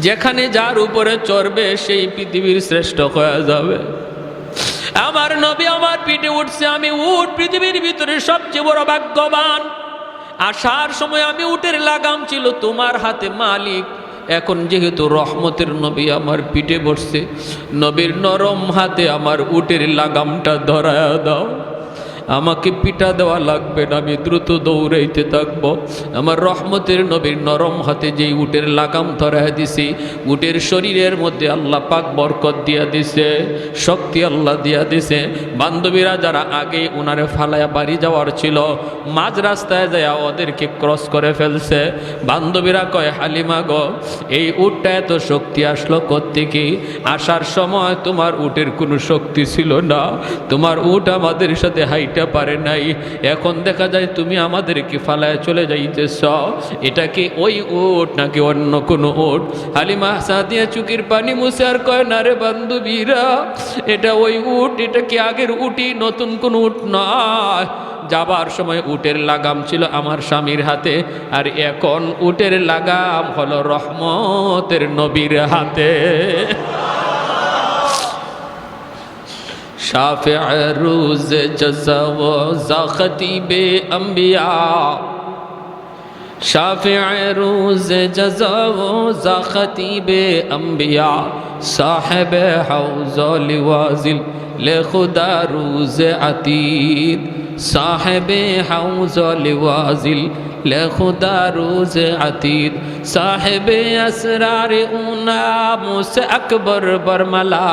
যেখানে যার উপরে চড়বে সেই পৃথিবীর শ্রেষ্ঠ হয়ে যাবে। আমার নবী আমার পিঠে উঠছে, আমি উট পৃথিবীর ভিতরে সবচেয়ে বড় ভাগ্যবান। আসার সময় আমি উটের লাগাম ছিল তোমার হাতে মালিক, এখন যেহেতু রহমতের নবী আমার পিঠে বসছে, নবীর নরম হাতে আমার উটের লাগামটা ধরায়া দাও। আমাকে পিঠা দেওয়া লাগবে না, আমি দ্রুত দৌড়াইতে থাকবো। আমার রহমতের নবীর নরম হাতে যেই উটের লাগাম ধরায় দিছি, উটের শরীরের মধ্যে আল্লাহ পাক বরকত দিয়া দিছে, শক্তি আল্লাহ দিয়া দিছে। বান্ধবীরা যারা আগে ওনারে ফালায়া বাড়ি যাওয়ার ছিল, মাঝ রাস্তায় যায় ওদেরকে ক্রস করে ফেলছে। বান্ধবীরা কয়, হালিমা গো, এই উটটা এত শক্তি আসলো কোত্থেকে? আসার সময় তোমার উটের কোনো শক্তি ছিল না, তোমার উট আমাদের সাথে হাইট পারে নাই, এখন দেখা যায় তুমি আমাদেরকে ফালায় চলে যাইতেছ। এটা কি ওই উট নাকি অন্য কোনো উট? হালিমা সাদিয়া চুকির পানি মুছে আর কয়, না রে বান্ধবীরা, এটা ওই উট, এটা কি আগের উটি, নতুন কোন উট নয়। যাবার সময় উটের লাগাম ছিল আমার স্বামীর হাতে, আর এখন উটের লাগাম হলো রহমতের নবীর হাতে। शाफ़िअ रूज़ जज़ा व ज़ा ख़तीब अंबिया, शाफ़िअ रूज़ जज़ा व ज़ा ख़तीब अंबिया, साहिब हौज़ लिवाज़िल ले खुदा रूज़ अतीद, साहिब हौज़ लिवाज़िल ले खुदा रूज़ अतीद, साहिब असरार ऊनाम से अकबर बरमला,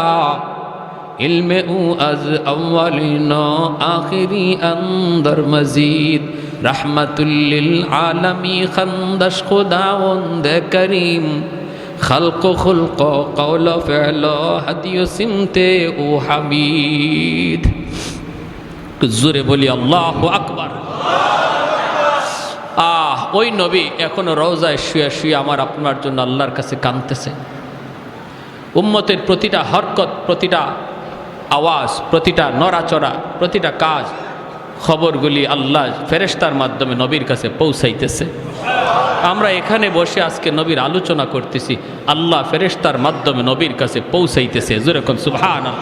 इल्मे ऊ अज अव्वलिनो आखिरी अंदर मजीद, रहमतुल्लिल आलमी खंदश खुदावंद करीम, खल्क़ खुल्क़ कौल फ़िअलो हदियो सिमते ऊ हमीद। जोरे बोली अल्लाहु अकबर। ওই নবী এখনো রওজায় শুয়ে শুয়ে আমার আপনার জন্য আল্লাহর কাছে কাঁদতেছে। উম্মতের প্রতিটা হরকত, প্রতিটা আওয়াজ, প্রতিটা নড়াচড়া, প্রতিটা কাজ, খবরগুলি আল্লাহ ফেরেশতার মাধ্যমে নবীর কাছে পৌঁছাইতেছে। আমরা এখানে বসে আজকে নবীর আলোচনা করতেছি, আল্লাহ ফেরেশতার মাধ্যমে নবীর কাছে পৌঁছাইতেছে। যেরকম সুবহানাল্লাহ।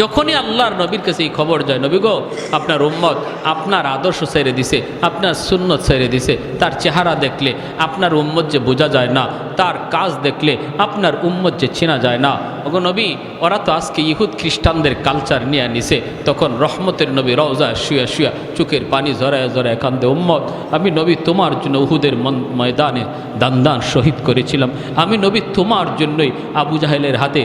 যখনই আল্লাহর নবীর কাছে এই খবর যায়, নবী গো, আপনার উম্মত আপনার আদর্শ ছেড়ে দিছে, আপনার সুন্নত ছেড়ে দিছে, তার চেহারা দেখলে আপনার উম্মত যে বোঝা যায় না, তার কাজ দেখলে আপনার উম্মত যে চেনা যায় না। ওগো নবী, ওরা তো আজকে ইহুদ খ্রিস্টানদের কালচার নিয়ে নিছে। তখন রহমতের নবী রওজায় শুয়া শুয়া চোখের পানি ঝরায় ঝরায় কান্দে, উম্মত আমি নবী তোমার জন্য উহুদের ময়দানে দান শহীদ করেছিলাম, আমি নবী তোমার জন্যই আবু জাহেলের হাতে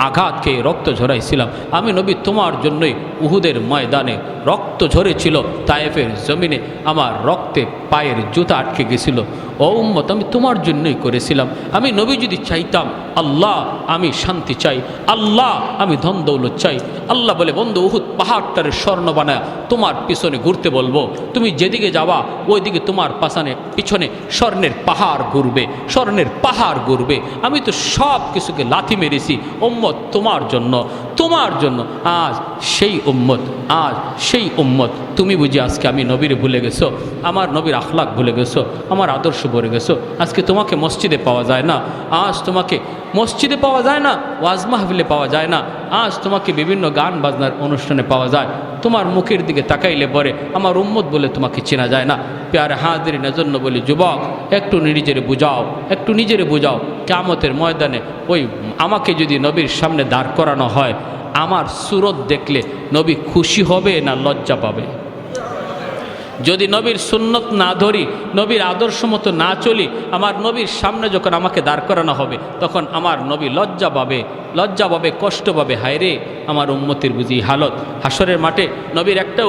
আঘাত খেয়ে রক্ত ঝরাইছিলাম, আমি নবী তোমার জন্যই উহুদের ময়দানে রক্ত ঝরেছিল, তায়েফের জমিনে আমার রক্তে পায়ের জুতা আটকে গেছিল। ও উম্মত, আমি তোমার জন্যই করেছিলাম। আমি নবী যদি চাইতাম, আল্লাহ আমি শান্তি চাই, আল্লাহ আমি ধন দৌলত চাই। আল্লাহ বলে, বন্ধু উহুদ পাহাড়টারে স্বর্ণ বানায় তোমার পিছনে ঘুরতে বলবো, তুমি যেদিকে যাওয়া ওইদিকে তোমার পিছনে স্বর্ণের পাহাড় ঘুরবে, স্বর্ণের পাহাড় ঘুরবে। আমি তো সব কিছুকে লাথি মেরেছি উম্মত তোমার জন্য, তোমার জন্য। আজ সেই উম্মত তুমি বুঝি আজকে আমি নবীরে ভুলে গেছো, আমার নবীর আখলাক ভুলে গেছো, আমার আদর্শ ভুলে গেছো। আজকে তোমাকে মসজিদে পাওয়া যায় না, আজ তোমাকে মসজিদে পাওয়া যায় না, ওয়াজ মাহফিলে পাওয়া যায় না, আজ তোমাকে বিভিন্ন গান বাজনার অনুষ্ঠানে পাওয়া যায়। তোমার মুখের দিকে তাকাইলে পরে আমার উম্মত বলে তোমাকে চেনা যায় না। প্যারে হাজিরিনের জন্য বলি, যুবক একটু নিজেরে বুঝাও। কিয়ামতের ময়দানে ওই আমাকে যদি নবীর সামনে দাঁড় করানো হয়, আমার সুরত দেখলে নবী খুশি হবে না লজ্জা পাবে? যদি নবীর সুন্নত না ধরি, নবীর আদর্শ মতো না চলি, আমার নবীর সামনে যখন আমাকে দাঁড় করানো হবে, তখন আমার নবী লজ্জা পাবে, কষ্ট পাবে। হায় রে, আমার উম্মতের বুঝি হালত। হাসরের মাঠে নবীর একটা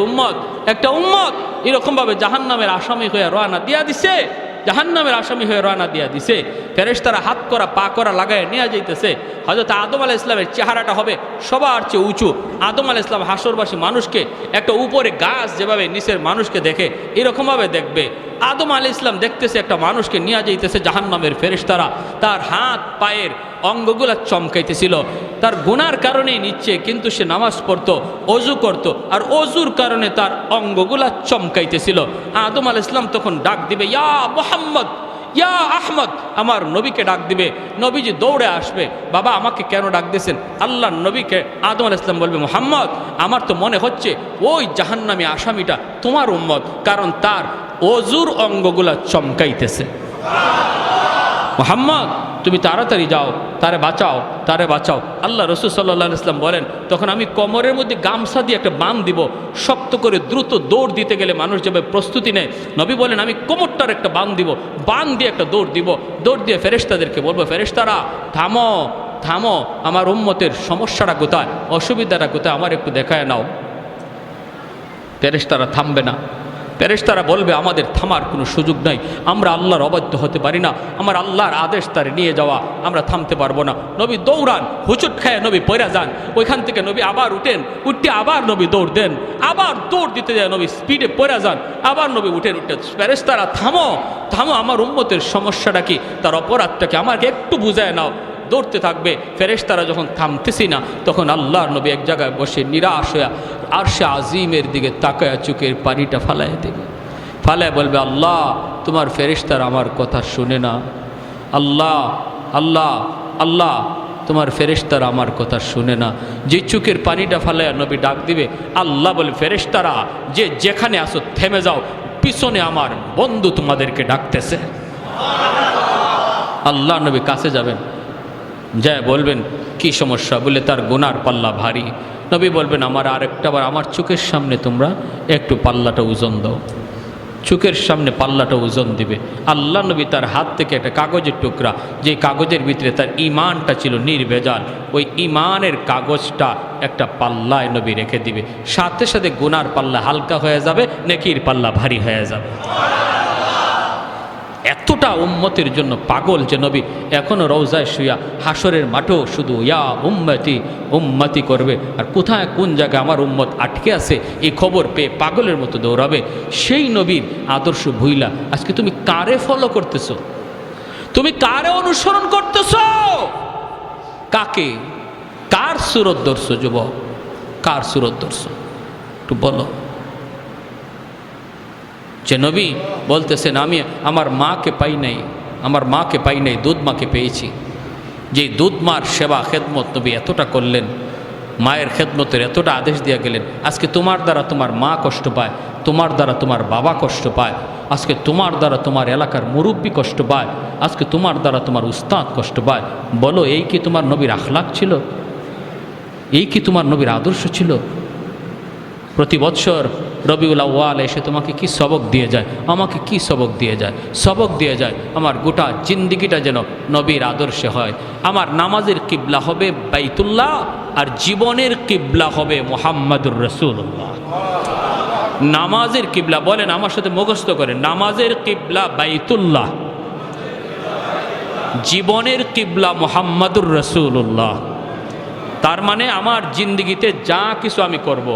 উম্মত এরকমভাবে জাহান্নামের আসামি হয়ে রওনা দিয়া দিছে, জাহান্নামের আসামি হয়ে রওনা দিয়া দিছে। ফেরেশতারা হাত করা পা করা লাগায় নিয়ে যাইতেছে। হযরত আদম আলাইহিস সালামের চেহারাটা হবে সবার চেয়ে উঁচু। আদম আলাইহিস সালাম হাসরবাসী মানুষকে একটা উপরে গাছ যেভাবে নিচের মানুষকে দেখে, এরকমভাবে দেখবে। আদম আলাইহিস সালাম দেখতেছে একটা মানুষকে নিয়ে যাইতেছে জাহান্নামের ফেরেশতারা, তার হাত পায়ের অঙ্গগুলা চমকাইতেছিল, তার গুনার কারণেই নিচ্ছে, কিন্তু সে নামাজ পড়তো, অজু করত, আর অজুর কারণে তার অঙ্গগুলা চমকাইতেছিল। আদম আলাইহিস সালাম তখন ডাক দিবে, ইয়া মুহাম্মদ, ইয়া আহমদ, আমার নবীকে ডাক দিবে। নবীজি দৌড়ে আসবে, বাবা আমাকে কেন ডাক দিয়েছেন? আল্লাহর নবীকে আদম আলাইহিস সালাম বলবে, মুহাম্মদ আমার তো মনে হচ্ছে ওই জাহান্নামী আসামিটা তোমার উম্মত, কারণ তার অজুর অঙ্গগুলা চমকাইতেছে। মুহাম্মদ তুমি তাড়াতাড়ি যাও, তারে বাঁচাও, তারে বাঁচাও। আল্লাহ রাসূল সাল্লাল্লাহু আলাইহি ওয়াসাল্লাম বলেন, তখন আমি কোমরের মধ্যে গামছা দিয়ে একটা বাঁধ দিব, শক্ত করে দ্রুত দৌড় দিতে গেলে মানুষ যাবে প্রস্তুতি নেয়। নবী বলেন আমি কোমরটার একটা বাঁধ দিব, বাঁধ দিয়ে একটা দৌড় দিব, দৌড় দিয়ে ফেরেশতাদেরকে বলবো, ফেরেশতারা থামো থামো, আমার উম্মতের সমস্যাটা কোথায়, অসুবিধাটা কোথায়, আমার একটু দেখায় নাও। ফেরেশতারা থামবে না। ফেরেশতারা বলবে আমাদের থামার কোনো সুযোগ নাই, আমরা আল্লাহর অবাধ্য হতে পারি না, আমার আল্লাহর আদেশ তারে নিয়ে যাওয়া, আমরা থামতে পারবো না। নবী দৌড়ান, হুচুট খায় নবী পয়রা যান, ওইখান থেকে নবী আবার উঠেন, উঠতে আবার নবী দৌড় দেন, আবার দৌড় দিতে যায় নবী স্পিডে পয়রা যান, আবার নবী উঠেন, উঠে ফেরেশতারা থামো থামো, আমার উম্মতের সমস্যাটা কি, তার অপরাধটাকে আমাকে একটু বুঝায় নাও। দৌড়তে থাকবে। ফেরেশতারা যখন থামতেছি না, তখন আল্লাহর নবী এক জায়গায় বসে নিরাশ হয়ে আরশে আজিমের দিকে তাকায়া চোখের পানিটা ফালায় দেবে, ফালায় বলবে, আল্লাহ তোমার ফেরেশতারা আমার কথা শুনে না, আল্লাহ আল্লাহ আল্লাহ তোমার ফেরেশতারা আমার কথা শুনে না। যে চোখের পানিটা ফালায়া নবী ডাক দিবে, আল্লাহ বলে, ফেরেশতারা যে যেখানে আসো থেমে যাও, পিছনে আমার বন্ধু তোমাদেরকে ডাকতেছে। আল্লাহ নবী কাছে যাবেন, যায় বলবেন কি সমস্যা, বলে তার গুনার পাল্লা ভারী। নবী বলবেন আমার আরেকটাবার আমার চোখের সামনে তোমরা একটু পাল্লাটা ওজন দাও। চোখের সামনে পাল্লাটা ওজন দিবে। আল্লাহ নবী তার হাত থেকে একটা কাগজের টুকরা, যে কাগজের ভিতরে তার ঈমানটা ছিল নির্ভেজাল, ওই ঈমানের কাগজটা একটা পাল্লায় নবী রেখে দিবে। সাথে সাথে গুনার পাল্লা হালকা হয়ে যাবে, নেকির পাল্লা ভারী হয়ে যাবে। এতটা উম্মতের জন্য পাগল যে নবী এখনও রওজায় শুয়া হাসরের মাঠেও শুধু ইয়া উম্মতি উম্মতি করবে। আর কোথায় কোন জায়গায় আমার উম্মত আটকে আছে এই খবর পেয়ে পাগলের মতো দৌড়াবে। সেই নবীর আদর্শ ভুইলা আজকে তুমি কারে ফলো করতেছো, তুমি কারে অনুসরণ করতেছো, কাকে, কার সুরত ধরছো যুবক, কার সুরত ধরছো একটু বলো। যে নবী বলতেছেন আমি আমার মাকে পাই নাই, আমার মাকে পাই নাই, দুধ মাকে পেয়েছি। যে দুধ মার সেবা খেদমত নবী এতটা করলেন, মায়ের খেদমতের এতটা আদেশ দিয়ে গেলেন। আজকে তোমার দ্বারা তোমার মা কষ্ট পায়, তোমার দ্বারা তোমার বাবা কষ্ট পায়, আজকে তোমার দ্বারা তোমার এলাকার মুরব্বী কষ্ট পায়, আজকে তোমার দ্বারা তোমার উস্তাদ কষ্ট পায়। বলো এই কি তোমার নবীর আখলাক ছিল? এই কি তোমার নবীর আদর্শ ছিল? প্রতি বৎসর রবিউল আউয়াল এসে তোমাকে কি সবক দিয়ে যায়, আমাকে কি সবক দিয়ে যায়? সবক দিয়ে যায় আমার গোটা জিন্দিগিটা যেন নবীর আদর্শে হয়। আমার নামাজের কিবলা হবে বাইতুল্লাহ, আর জীবনের কিবলা হবে মুহাম্মাদুর রাসূলুল্লাহ। নামাজের কিবলা বলেন আমার সাথে মুখস্থ করেন, নামাজের কিবলা বাইতুল্লাহ, জীবনের কিবলা মুহাম্মাদুর রাসূলুল্লাহ। তার মানে আমার জিন্দিগিতে যা কিছু আমি করব,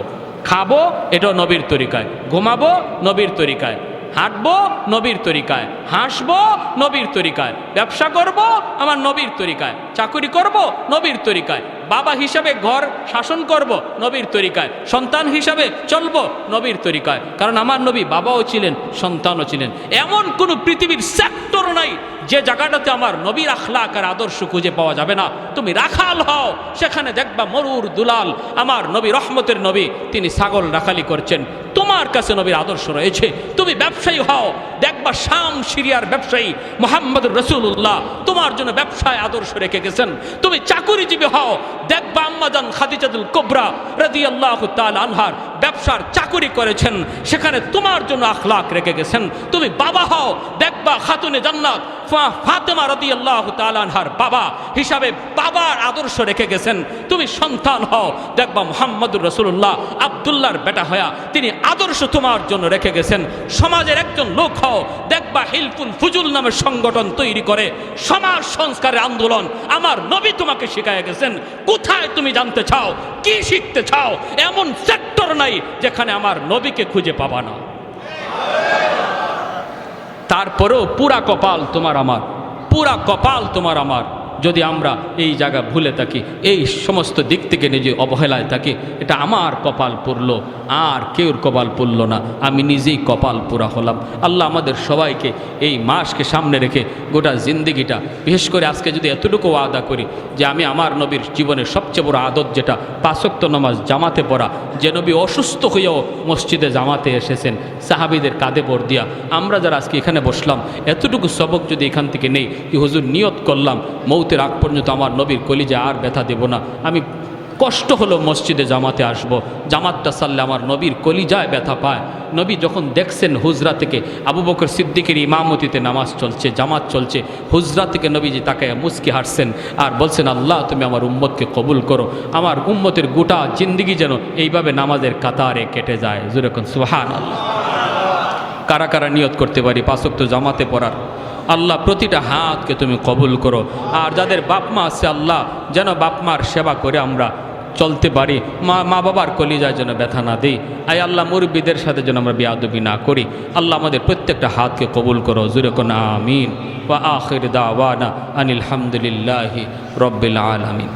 খাবো এটাও নবীর তরিকায়, ঘুমাবো নবীর তরিকায়, হাঁটবো নবীর তরিকায়, হাসবো নবীর তরিকায়, ব্যবসা করব আমার নবীর তরিকায়, চাকরি করব নবীর তরিকায়, বাবা হিসাবে ঘর শাসন করব নবীর তরিকায়, সন্তান হিসাবে চলবো নবীর তরিকায়। কারণ আমার নবী বাবাও ছিলেন, সন্তানও ছিলেন। এমন কোনো পৃথিবীর সেক্টর নাই যে জায়গাটাতে আমার নবীর আখলাক আর আদর্শ খুঁজে পাওয়া যাবে না। তুমি রাখাল হও, সেখানে দেখবা মরুর দুলাল আমার নবী, রহমতের নবী, তিনি ছাগল রাখালি করছেন, তোমার কাছে নবীর আদর্শ রয়েছে। তুমি ব্যবসায়ী হও, দেখবা শাম সিরিয়ার ব্যবসায়ী মুহাম্মদুর রাসূলুল্লাহ তোমার জন্য ব্যবসায় আদর্শ রেখে গেছেন। তুমি চাকুরিজীবী হও, দেখবা আম্মাজান খাদিজাতুল কুবরা রাদিয়াল্লাহু তাআলা আনহার ব্যবসার চাকুরি করেছেন, সেখানে তোমার জন্য আখলাক রেখে গেছেন। তুমি বাবা হও, দেখবা খাতুনে জান্নাত ফাতেমা রাদিয়াল্লাহু তাআলা আনহার বাবা হিসাবে বাবার আদর্শ রেখে গেছেন। তুমি সন্তান হও, দেখবা মুহাম্মদুর রাসূলুল্লাহ আব্দুল্লাহর বেটা হয়া তিনি আদর্শ তোমার জন্য রেখে গেছেন। সমাজের একজন লোক হও, দেখবা হিলফুল ফুজুল নামের সংগঠন তৈরি করে সমাজ সংস্কারের আন্দোলন আমার নবী তোমাকে শিখায় গেছেন। কোথায় তুমি জানতে চাও, কি শিখতে চাও, এমন সেক্টর নাই যেখানে আমার নবীকে খুঁজে পাবা না। তারপরেও পুরা কপাল তোমার আমার, পুরা কপাল তোমার আমার। যদি আমরা এই জায়গা ভুলে থাকি, এই সমস্ত দিক থেকে নিজে অবহেলায় থাকি, এটা আমার কপাল পুরল, আর কেউর কপাল পুরল না, আমি নিজেই কপাল পুরা হলাম। আল্লাহ আমাদের সবাইকে এই মাসকে সামনে রেখে গোটা জিন্দিগিটা, বিশেষ করে আজকে যদি এতটুকু ওয়াদা করি যে আমি আমার নবীর জীবনের সবচেয়ে বড় আদত যেটা 5 ওয়াক্ত নামাজ জামাতে পড়া, যে নবী অসুস্থ হয়েও মসজিদে জামাতে এসেছেন সাহাবীদের কাঁধে ভর দিয়া, আমরা যারা আজকে এখানে বসলাম এতটুকু সবক যদি এখান থেকে নেই কি হুজুর নিয়ত করলাম মৌতের আগ পর্যন্ত আমার নবীর কলিজা আর ব্যথা দেব না, আমি কষ্ট হলো মসজিদে জামাতে আসব, জামাতটা সারলে আমার নবীর কলিজায় ব্যথা পায়। নবী যখন দেখছেন হুজরা থেকে আবু বকর সিদ্দিকের ইমামতিতে নামাজ চলছে, জামাত চলছে, হুজরা থেকে নবীজি তাকে মুস্কি হাসছেন আর বলছেন আল্লাহ তুমি আমার উম্মতকে কবুল করো, আমার উম্মতের গোটা জিন্দিগি যেন এইভাবে নামাজের কাতারে কেটে যায়। যেরকম সুবহানাল্লাহ। কারা কারা নিয়ত করতে পারি 5 ওয়াক্ত জামাতে পড়ার? আল্লাহ প্রতিটা হাতকে তুমি কবুল করো। আর যাদের বাপমা আছে আল্লাহ যেন বাপমার সেবা করে আমরা চলতে পারি, মা বাবার কলিজায় যেন ব্যথা না দিই। আয় আল্লাহ মুরব্বীদের সাথে যেন আমরা বেয়াদবি না করি। আল্লাহ আমাদের প্রত্যেকটা হাতকে কবুল করো। জোরে কোন আমিন। ওয়া আখির দাওয়ানা আনিল হামদুলিল্লাহি রব্বিল আলামিন।